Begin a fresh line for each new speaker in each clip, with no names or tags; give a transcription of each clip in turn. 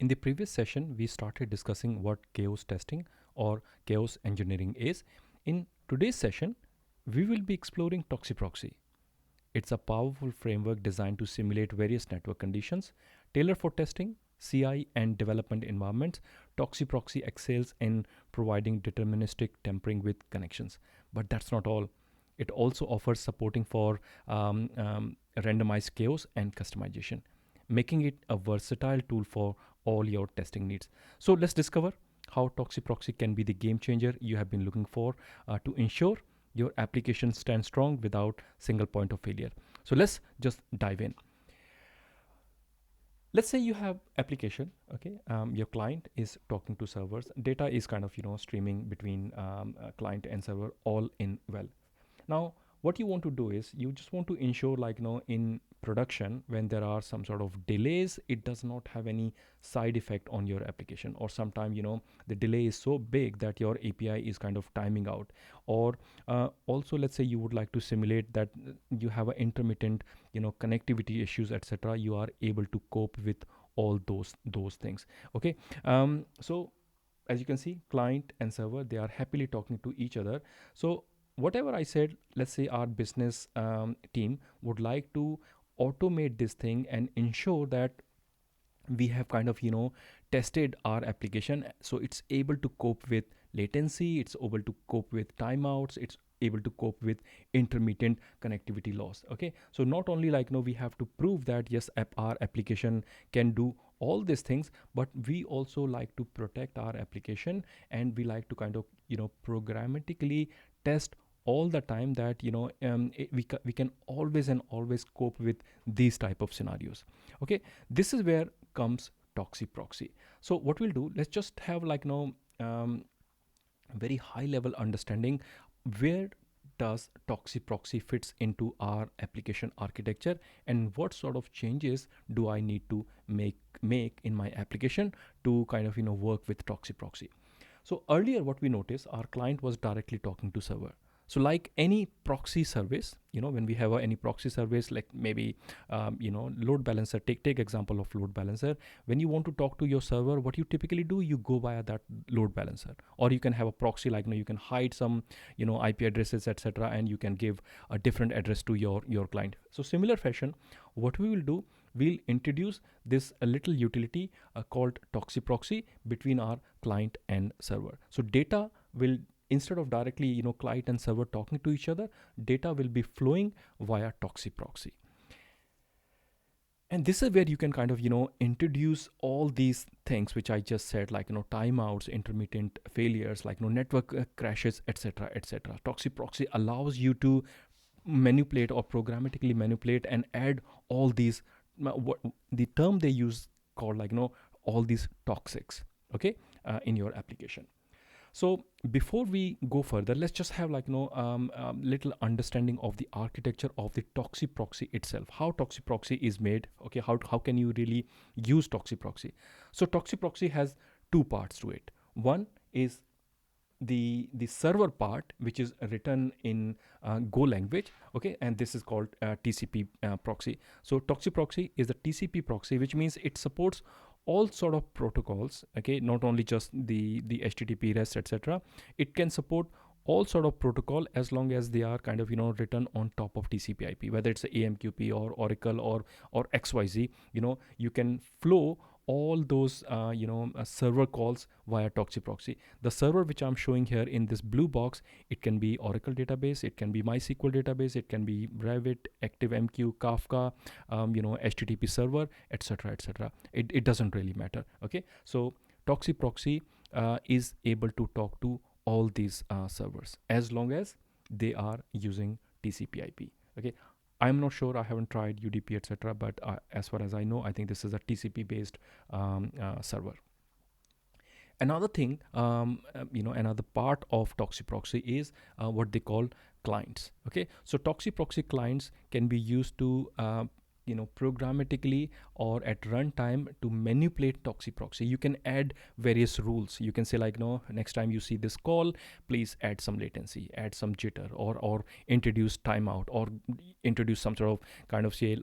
In the previous session, we started discussing what chaos testing or chaos engineering is. In today's session, we will be exploring Toxiproxy. It's a powerful framework designed to simulate various network conditions, tailored for testing, CI, and development environments. Toxiproxy excels in providing deterministic tampering with connections. But that's not all. It also offers supporting for randomized chaos and customization, making it a versatile tool for all your testing needs. So let's discover how Toxiproxy can be the game changer you have been looking for to ensure your application stands strong without single point of failure. So let's just dive in. Let's say you have application, okay, your client is talking to servers, data is kind of streaming between client and server all in well. Now what you want to do is you just want to ensure in production when there are some sort of delays, it does not have any side effect on your application, or sometime the delay is so big that your API is kind of timing out. Or also let's say you would like to simulate that you have an intermittent connectivity issues, etc. You are able to cope with all those things. Okay, so as you can see, client and server, they are happily talking to each other. So whatever I said, let's say our business team would like to automate this thing and ensure that we have kind of tested our application so it's able to cope with latency, it's able to cope with timeouts, it's able to cope with intermittent connectivity loss. Okay, so not only we have to prove that yes, our application can do all these things, but we also like to protect our application, and we like to kind of programmatically test all the time that we can always and always cope with these type of scenarios. Okay, this is where comes Toxiproxy. So what we'll do, let's just have very high level understanding where does Toxiproxy fits into our application architecture, and what sort of changes do I need to make in my application to kind of work with Toxiproxy. So earlier what we noticed, our client was directly talking to server. So like any proxy service, when we have any proxy service, like maybe load balancer, take example of load balancer. When you want to talk to your server, what you typically do, you go via that load balancer. Or you can have a proxy, you can hide some IP addresses, etc., and you can give a different address to your client. So similar fashion, what we will do, we'll introduce this a little utility called Toxiproxy between our client and server. So data will, instead of directly client and server talking to each other, data will be flowing via Toxiproxy. And this is where you can kind of introduce all these things which I just said, like timeouts, intermittent failures, network crashes, etc., etc. Toxiproxy allows you to manipulate or programmatically manipulate and add all these, what the term they use called all these toxics, okay, in your application. So before we go further, let's just have little understanding of the architecture of the Toxiproxy itself, how Toxiproxy is made. Okay, how can you really use Toxiproxy? So Toxiproxy has two parts to it. One is the server part, which is written in Go language, okay, and this is called TCP proxy. So Toxiproxy is a TCP proxy, which means it supports all sort of protocols, okay, not only just the HTTP, REST, etc. It can support all sort of protocol as long as they are kind of written on top of TCP IP, whether it's a AMQP or Oracle or XYZ. You can flow all those server calls via Toxiproxy. The server which I'm showing here in this blue box, it can be Oracle database, it can be MySQL database, it can be Revit, ActiveMQ, Kafka, HTTP server, etc., etc. It doesn't really matter. Okay, so Toxiproxy is able to talk to all these servers as long as they are using TCP IP. Okay, I'm not sure, I haven't tried UDP, etc., but as far as I know, I think this is a TCP based server. Another thing, another part of Toxiproxy is what they call clients. Okay, so Toxiproxy clients can be used to programmatically or at runtime to manipulate Toxiproxy. You can add various rules. You can say next time you see this call, please add some latency, add some jitter, or introduce timeout, or introduce some sort of kind of say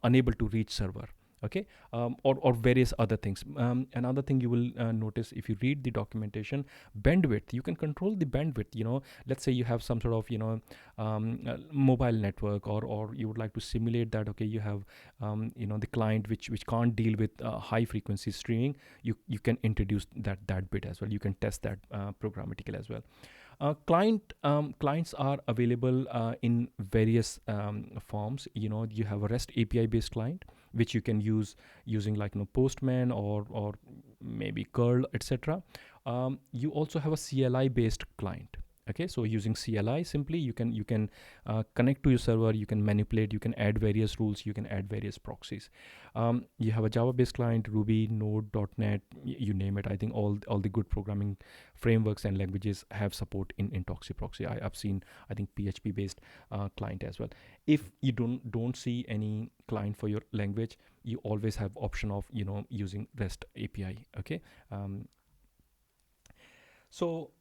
unable to reach server. okay, or various other things. Another thing you will notice if you read the documentation, bandwidth, you can control the bandwidth. Let's say you have some sort of mobile network, or you would like to simulate that, okay, you have the client which can't deal with high frequency streaming. You can introduce that bit as well. You can test that programmatically as well. Clients are available in various forms. You have a REST API based client which you can use using Postman or maybe curl, etc. You also have a CLI based client. Okay, so using CLI, simply you can connect to your server, you can manipulate, you can add various rules, you can add various proxies. You have a Java based client, Ruby, Node, .NET, you name it. I think all the good programming frameworks and languages have support in Toxiproxy. I've seen, I think, PHP based client as well. If you don't see any client for your language, you always have option of using REST API. Okay, so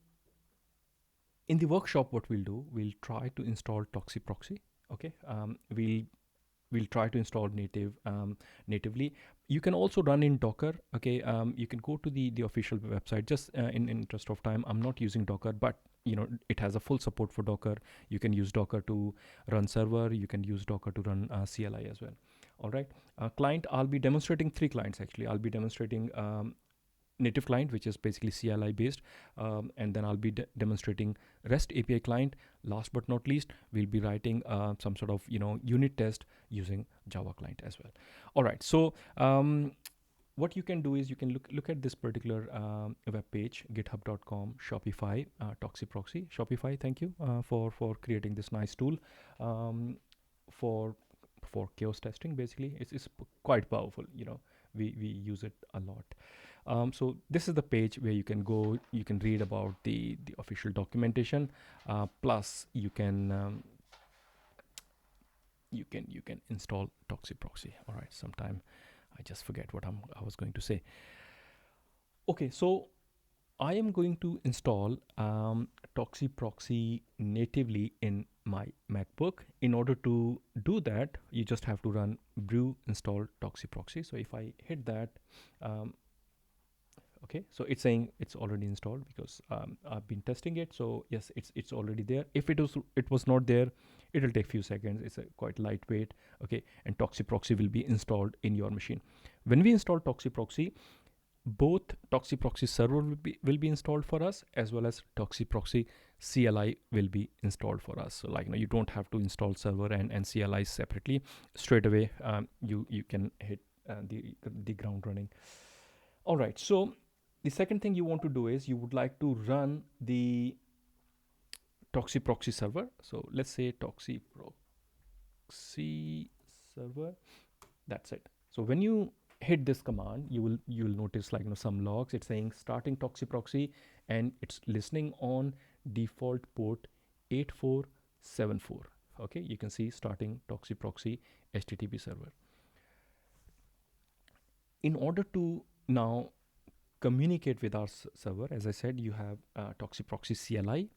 in the workshop, what we'll try to install Toxiproxy. Okay, we'll try to install natively. You can also run in Docker. Okay, you can go to the official website. Just in interest of time, I'm not using Docker, but it has a full support for Docker. You can use Docker to run server. You can use Docker to run CLI as well. All right, client, I'll be demonstrating 3 clients actually. I'll be demonstrating native client, which is basically CLI based, and then I'll be demonstrating REST API client. Last but not least, we'll be writing some sort of unit test using Java client as well. All right, so what you can do is you can look at this particular web page, github.com Shopify Toxiproxy. Shopify, thank you for creating this nice tool for chaos testing. Basically, it's quite powerful. We use it a lot. So this is the page where you can go, you can read about the official documentation, plus you can install Toxiproxy. All right, sometime I just forget what I was going to say. Okay, so I am going to install Toxiproxy natively in my MacBook. In order to do that, you just have to run brew install Toxiproxy. So if I hit that, okay, so it's saying it's already installed because I've been testing it. So yes, it's already there. If it was not there, it'll take few seconds. It's quite lightweight. Okay, and Toxiproxy will be installed in your machine. When we install Toxiproxy, both Toxiproxy server will be installed for us, as well as Toxiproxy CLI will be installed for us. So you don't have to install server and CLI separately. Straight away, you can hit the ground running. All right, so the second thing you want to do is you would like to run the Toxiproxy server. So let's say Toxiproxy server. That's it. So when you hit this command, you'll notice some logs. It's saying starting Toxiproxy, and it's listening on default port 8474. Okay, you can see starting Toxiproxy HTTP server. In order to now communicate with our server, as I said, you have Toxiproxy CLI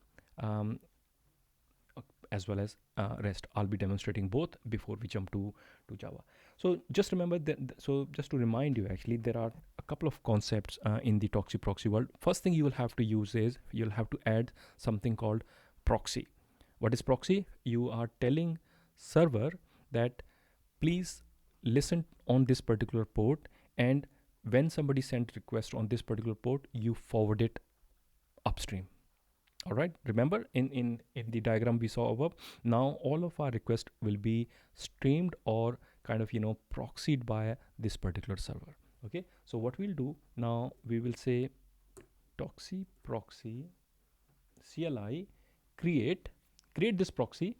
as well as REST. I'll be demonstrating both before we jump to Java. So just remember that. So just to remind you, actually, there are a couple of concepts in the Toxiproxy world. First thing you will have to use is you'll have to add something called proxy. What is proxy? You are telling server that please listen on this particular port, and when somebody sends request on this particular port, you forward it upstream. All right, remember in the diagram we saw above, now all of our requests will be streamed or kind of proxied by this particular server. Okay, so what we'll do now, we will say Toxiproxy CLI create this proxy,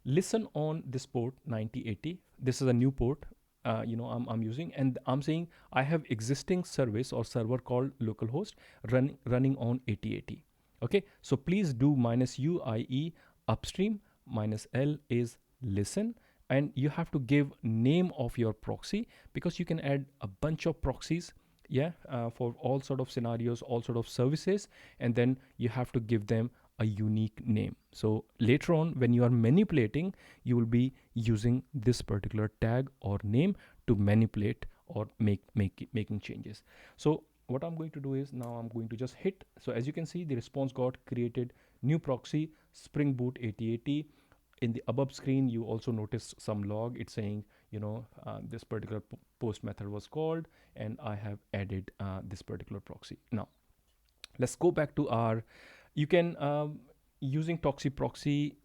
listen on this port 9080. This is a new port I'm using, and I'm saying I have existing service or server called localhost running on 8080. Okay, so please do -UIE upstream, -L is listen, and you have to give name of your proxy, because you can add a bunch of proxies, for all sort of scenarios, all sort of services, and then you have to give them a unique name. So later on, when you are manipulating, you will be using this particular tag or name to manipulate or making changes. So what I'm going to do is now I'm going to just hit. So as you can see, the response got created, new proxy, Spring Boot 8080. In the above screen, you also notice some log. It's saying, this particular post method was called, and I have added this particular proxy. Now, let's go back to our, you can, using Toxiproxy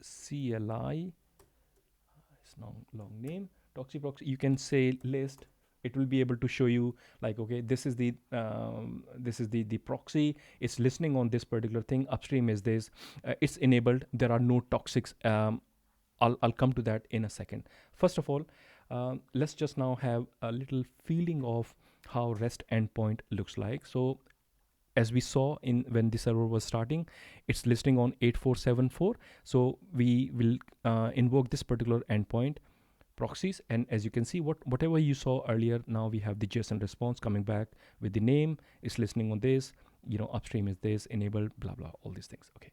CLI, it's long name, Toxiproxy, you can say list. It will be able to show you like, okay, this is the proxy. It's listening on this particular thing. Upstream is this. It's enabled. There are no toxics. I'll come to that in a second. First of all, let's just now have a little feeling of how REST endpoint looks like. So as we saw in when the server was starting, it's listing on 8474. So we will invoke this particular endpoint, proxies, and as you can see, whatever you saw earlier, now we have the JSON response coming back with the name. It's listening on this, upstream is this, enabled, blah blah, all these things. Okay,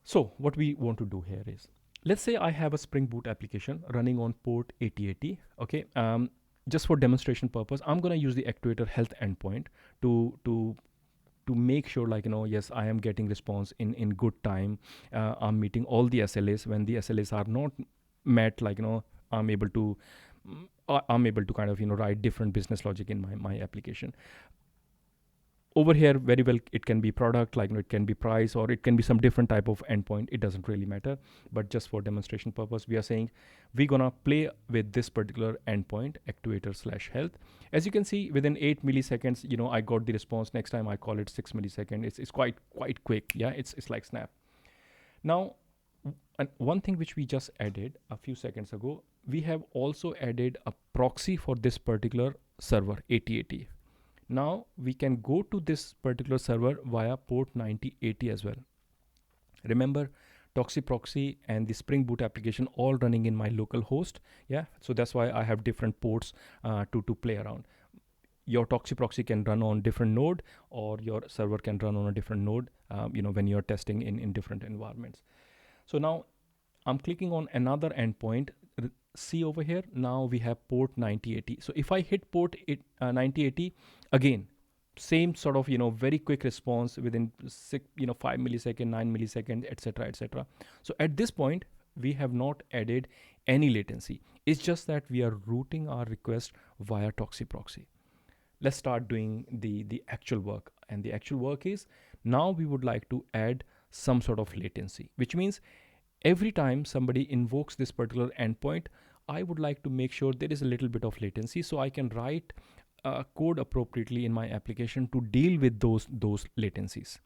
so what we want to do here is, let's say I have a Spring Boot application running on port 8080. Okay, just for demonstration purpose, I'm going to use the actuator health endpoint to make sure, like, yes, I am getting response in good time. I'm meeting all the SLAs. When the SLAs are not met, like, I'm able to kind of, write different business logic in my application. Over here, very well, it can be product, like, it can be price, or it can be some different type of endpoint. It doesn't really matter. But just for demonstration purpose, we are saying we're gonna play with this particular endpoint, actuator/health. As you can see, within 8 milliseconds, I got the response. Next time I call it 6 milliseconds. It's quite quick. Yeah, it's like snap. Now, and one thing which we just added a few seconds ago, we have also added a proxy for this particular server 8080. Now we can go to this particular server via port 9080 as well. Remember, Toxiproxy and the Spring Boot application all running in my local host. Yeah, so that's why I have different ports to play around. Your Toxiproxy can run on different node, or your server can run on a different node, when you're testing in different environments. So now I'm clicking on another endpoint. See over here, now we have port 9080. So if I hit port 9080, again, same sort of, very quick response within 5 millisecond, 9 millisecond, etc., etc. So at this point, we have not added any latency. It's just that we are routing our request via Toxiproxy. Let's start doing the actual work. And the actual work is, now we would like to add some sort of latency, which means every time somebody invokes this particular endpoint, I would like to make sure there is a little bit of latency, so I can write code appropriately in my application to deal with those latencies.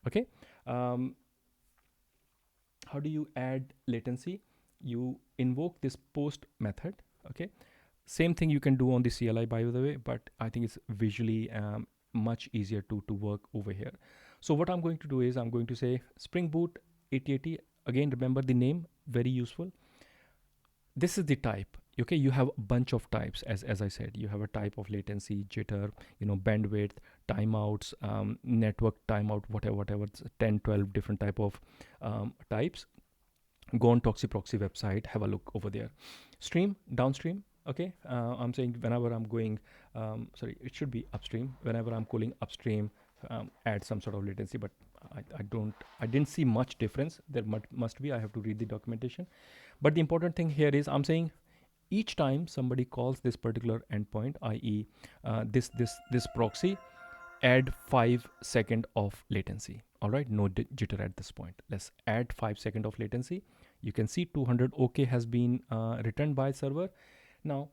Okay. How do you add latency? You invoke this post method. Okay. Same thing you can do on the CLI, by the way, but I think it's visually much easier to work over here. So what I'm going to do is, I'm going to say Spring Boot 8080. Again, remember the name, very useful. This is the type. Okay, you have a bunch of types. As I said, you have a type of latency, jitter, bandwidth, timeouts, network timeout, whatever, 10, 12 different type of types. Go on Toxiproxy website, have a look over there. Stream, downstream. Okay, I'm saying whenever I'm going, it should be upstream. Whenever I'm calling upstream, add some sort of latency, but I didn't see much difference. There must be. I have to read the documentation. But the important thing here is, I'm saying each time somebody calls this particular endpoint, i.e. this proxy, add 5 seconds of latency. All right, no jitter at this point. Let's add 5 seconds of latency. You can see 200 OK has been returned by server. Now,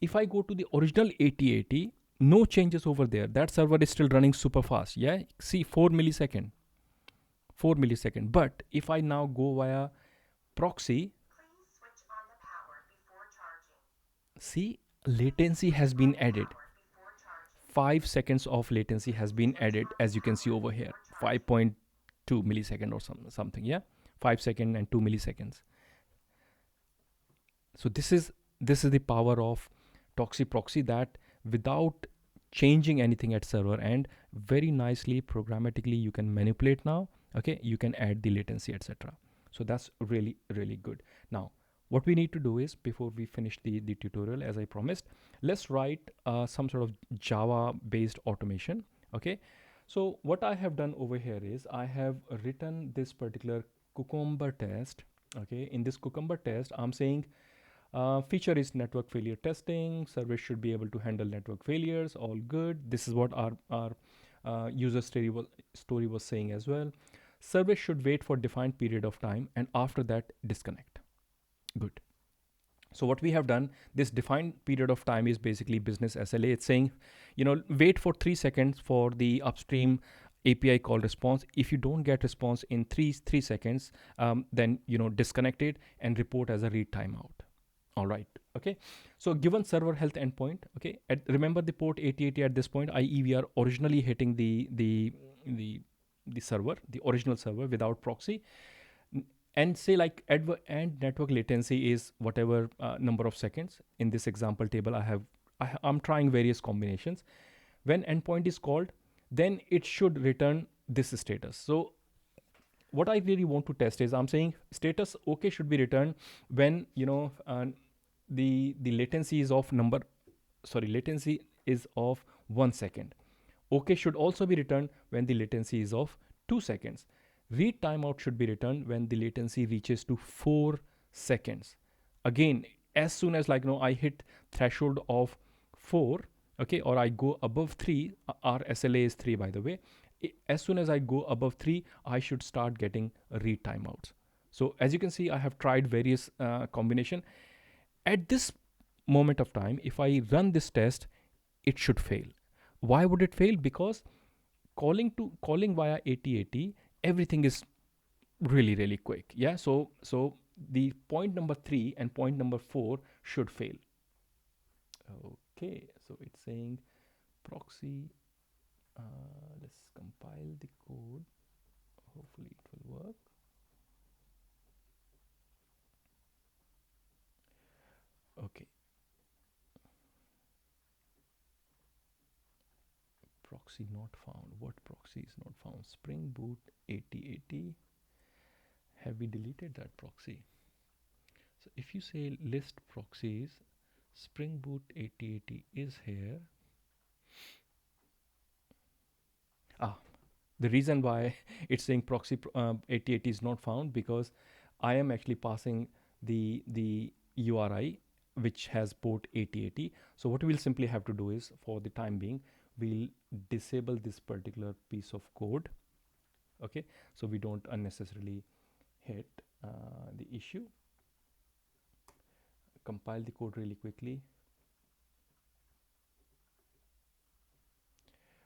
if I go to the original 8080, no changes over there. That server is still running super fast. Yeah, see 4 millisecond. But if I now go via proxy, please switch on the power before charging. See, latency has been added. 5 seconds of latency has been added, as you can see over here. 5.2 millisecond or something. Yeah, 5 seconds and 2 milliseconds. So this is the power of Toxiproxy, that without changing anything at server end, very nicely programmatically you can manipulate now. Okay, you can add the latency, etc. So that's really, really good. Now, what we need to do is, before we finish the tutorial, as I promised, let's write some sort of Java based automation. Okay, so what I have done over here is I have written this particular cucumber test. Okay, in this cucumber test I'm saying feature is network failure testing, service should be able to handle network failures, all good. This is what our user story was saying as well. Service should wait for defined period of time and after that disconnect. Good. So what we have done, this defined period of time is basically business SLA. It's saying, wait for 3 seconds for the upstream API call response. If you don't get response in three seconds, then disconnect it and report as a read timeout. All right. Okay. So given server health endpoint, okay, remember the port 8080 at this point, i.e. we are originally hitting the server, the original server without proxy, and say like and network latency is whatever number of seconds. In this example table, I'm trying various combinations. When endpoint is called, then it should return this status. So what I really want to test is, I'm saying status okay should be returned when the latency is of latency is of 1 second. Okay should also be returned when the latency is of 2 seconds. Read timeout should be returned when the latency reaches to 4 seconds. Again, as soon as I hit threshold of 4, okay, or I go above 3, our SLA is 3 by the way. As soon as I go above 3, I should start getting read timeouts. So as you can see, I have tried various combination. At this moment of time, if I run this test, it should fail. Why would it fail? Because calling via 8080, everything is really quick. Yeah, so the point number 3 and point number 4 should fail. Okay, so it's saying proxy. Let's compile the code. Hopefully it will work. Okay. Proxy not found. What proxy is not found? Spring Boot 8080. Have we deleted that proxy? So if you say list proxies, Spring Boot 8080 is here. The reason why it's saying proxy 8080 is not found, because I am actually passing the URI which has port 8080. So what we'll simply have to do is, for the time being, we'll disable this particular piece of code. Okay, so we don't unnecessarily hit the issue. Compile the code really quickly.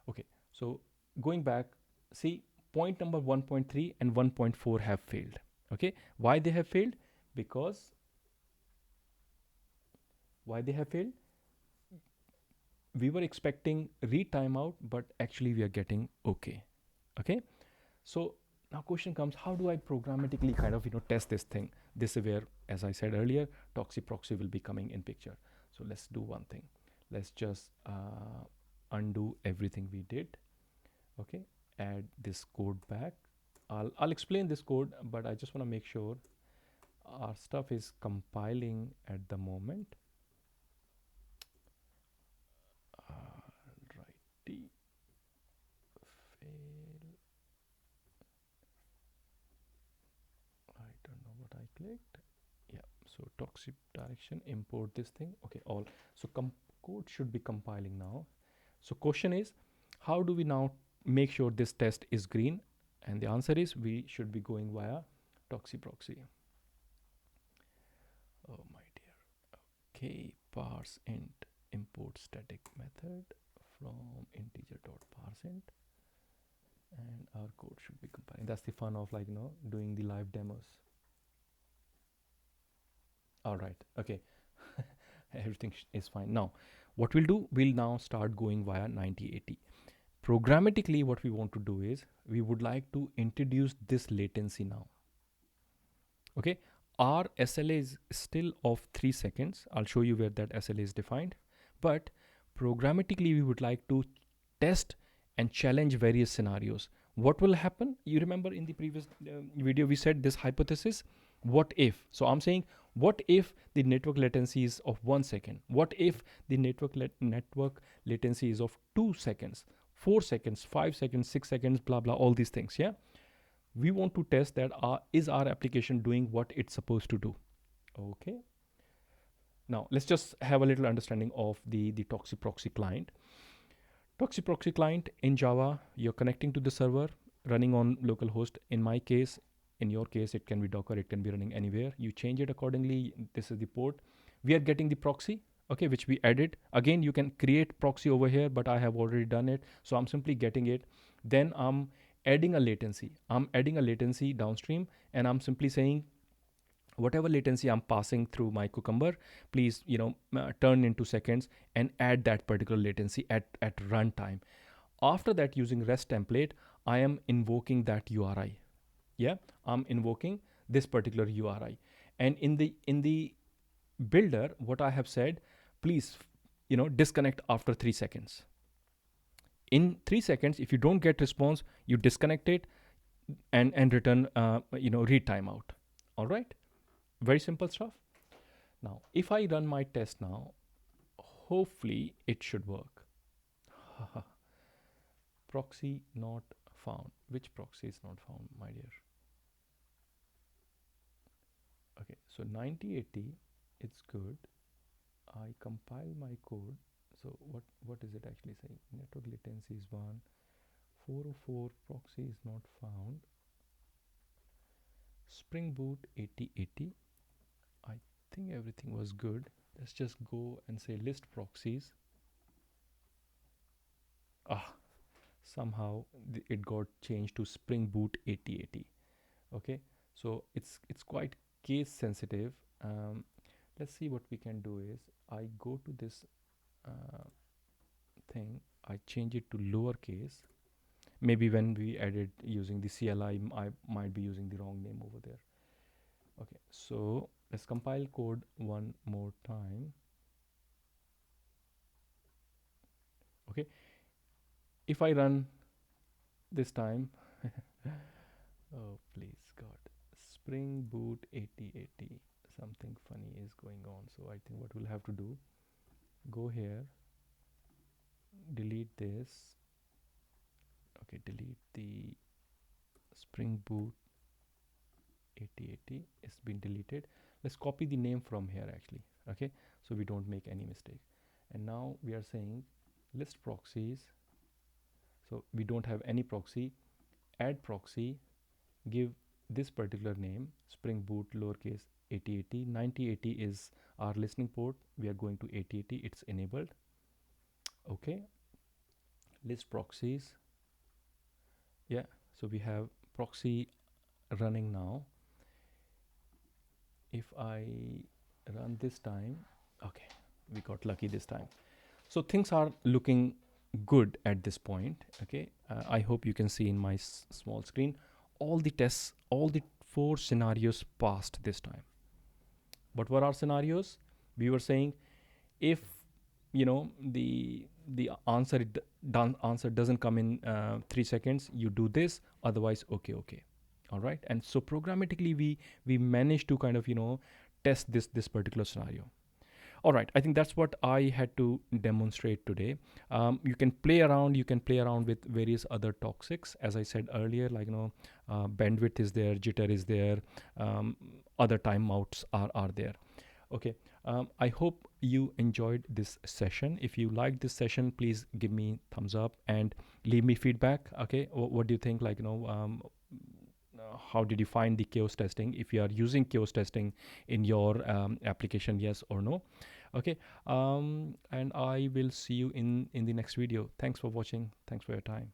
Okay, so going back, see, point number 1.3 and 1.4 have failed. Okay, why they have failed? Because why they have failed? We were expecting read timeout, but actually we are getting okay. Okay, so now question comes, how do I programmatically kind of test this thing? This is where, as I said earlier, Toxiproxy will be coming in picture. So let's do one thing. Let's just undo everything we did. Okay, add this code back. I'll explain this code, but I just want to make sure our stuff is compiling at the moment. Righty, fail. I don't know what I clicked. Yeah, so toxic direction, import this thing. Okay, all. So code should be compiling now. So question is, how do we now make sure this test is green? And the answer is, we should be going via Toxiproxy. Oh my dear. Okay, parse int, import static method from integer.parseInt, and our code should be compiling. That's the fun of doing the live demos. All right, okay. Everything is fine. Now what we'll do, we'll now start going via 9080. Programmatically, what we want to do is, we would like to introduce this latency now. Okay, our SLA is still of 3 seconds. I'll show you where that SLA is defined, but programmatically we would like to test and challenge various scenarios. What will happen? You remember in the previous video we said this hypothesis, what if? So I'm saying, What if the network latency is of 1 second? What if the network latency is of 2 seconds, 4 seconds, 5 seconds, 6 seconds, blah blah, all these things? Yeah, we want to test that is our application doing what it's supposed to do. Okay. Now let's just have a little understanding of the Toxiproxy client. Toxiproxy client in Java, you're connecting to the server running on localhost. In my case, in your case, it can be Docker, it can be running anywhere. You change it accordingly. This is the port. We are getting the proxy, okay, which we added. Again, you can create proxy over here, but I have already done it. So I'm simply getting it. Then I'm adding a latency. I'm adding a latency downstream, and I'm simply saying whatever latency I'm passing through my Cucumber, please, turn into seconds and add that particular latency at runtime. After that, using REST template, I am invoking that URI. Yeah, I'm invoking this particular URI. And in the builder, what I have said, please, disconnect after 3 seconds. In 3 seconds, if you don't get response, you disconnect it and return, read timeout. All right, very simple stuff. Now, if I run my test now, hopefully it should work. Proxy not found. Which proxy is not found, my dear? Okay, so 9080, it's good. I compile my code. So what is it actually saying? Network latency is 1. 404 proxy is not found. Spring Boot 8080. I think everything was good. Let's just go and say list proxies. Somehow it got changed to Spring Boot 8080. Okay, so it's quite case sensitive. Let's see what we can do is I go to this thing, I change it to lowercase. Maybe when we edit using the CLI, I might be using the wrong name over there. Okay, so let's compile code one more time. Okay, if I run this time, oh please God, Spring Boot 8080, something funny is going on. So I think what we'll have to do, go here, delete this. Okay, delete the Spring Boot 8080. It's been deleted. Let's copy the name from here actually. Okay, so we don't make any mistake. And now we are saying list proxies. So we don't have any proxy. Add proxy, give this particular name, Spring Boot lowercase 8080. 9080 is our listening port. We are going to 8080. It's enabled. Okay, list proxies. Yeah, so we have proxy running now. If I run this time, okay, we got lucky this time. So things are looking good at this point. Okay, I hope you can see in my small screen all the tests, all the 4 scenarios passed this time. What were our scenarios? We were saying if the answer doesn't come in 3 seconds, you do this, otherwise okay. All right, and so programmatically we managed to kind of test this particular scenario. All right, I think that's what I had to demonstrate today. You can play around with various other toxics, as I said earlier, like bandwidth is there, jitter is there, other timeouts are there. Okay, I hope you enjoyed this session. If you liked this session, please give me thumbs up and leave me feedback. Okay, what do you think? How did you find the chaos testing? If you are using chaos testing in your application, yes or no? Okay, and I will see you in the next video. Thanks for watching. Thanks for your time.